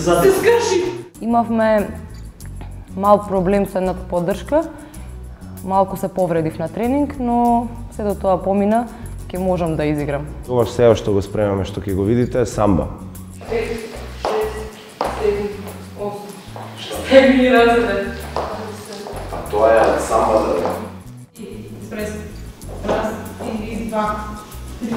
се скрши. Имавме мал проблем со едната поддршка. Малку се повредив на тренинг, но се до тоа помина, ќе можам да изиграм. Тогаш сега што го спремаме, што ќе го видите, е самба. 5, 6, 7, 8. Стегни разред. А тоа е самбата, бе. Изпрес. Раз, и два, три,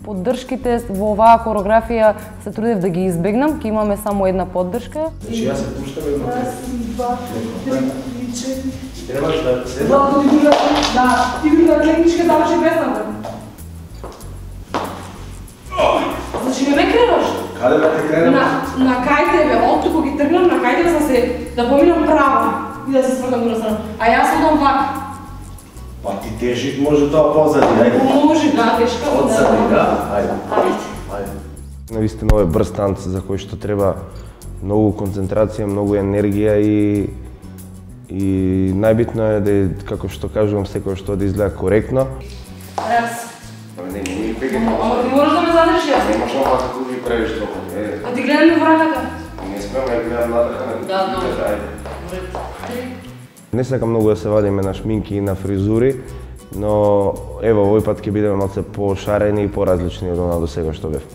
Поддршките во оваа хореографија се трудев да ги избегнам, ќе имаме само една поддршка. Значи јас се пуштам едно. раз, два, три, четири. Требаш да седам? Да, ти друга клиничка заврши песната. Значи не ме кренаш. Каде ме те кренам? На кај тебе, од туку ги тргнам, на кај тебе сам се да поминам право и да се свртам друга страна. А јас одам вака. Па ти тежит може тоа позади, ајде. Може, да, тешка. Одзади, да? Ајде. Ајде. Навистина ова е брз танц за кој што треба многу концентрација, многу енергија и најбитно е да, како што кажувам, секој што да изгледа коректно. Раз. Не пегај. Ама ти можеш да ме задржиш јас. Не можам овака како ги правиш толку. А ти гледам ми враката. Не смеам, ја гледам натака. Да, добре. Не сакам многу да се вадиме на шминки и на фризури, но ево овој пат ќе бидеме малце пошарени и поразлични од она до сега што бев.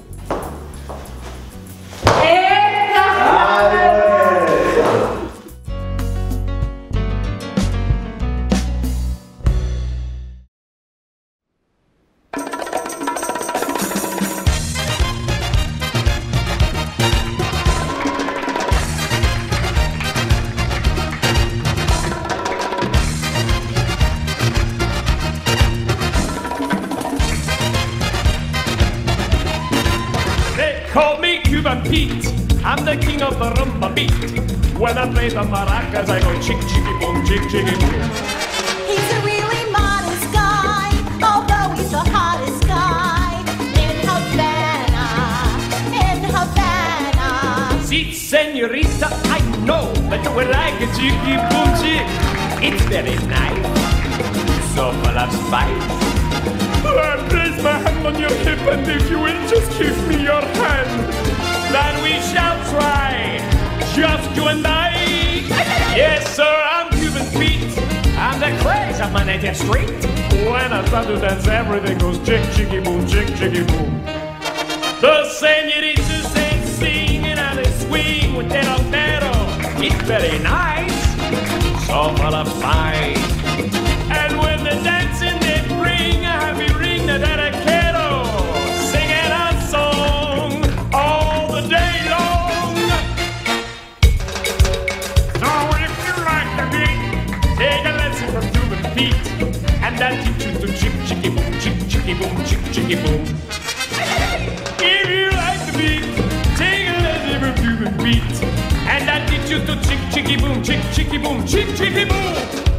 Call me Cuban Pete, I'm the king of the rumba beat. When I play the maracas, I go chick chicky boom, chick chicky boom. He's a really modest guy, although he's the hottest guy in Havana, in Havana. See, senorita, I know that when I get chicky boom chick, it's very nice, so full of spice. I place my hand on your hip, and if you will just give me your hand, then we shall try, just you and I. Yes, sir, I'm Cuban Pete. I'm the craze of my native street. When I start to dance, everything goes chick, chicky boom, chick, chicky boom. The senoritas they sing and they swing with their altero. It's very nice, so full of spice. And when the dancing they bring a happy ring, the dedicato, singing a song all the day long. So if you like the beat, take a lesson from Cuban Pete, and that teach you to chick chicky boom, chick chicky boom, chick chicky boom. If you like the beat, take a lesson from Cuban Pete, and that teach you to chick chicky boom, chick chicky boom, chick chicky boom.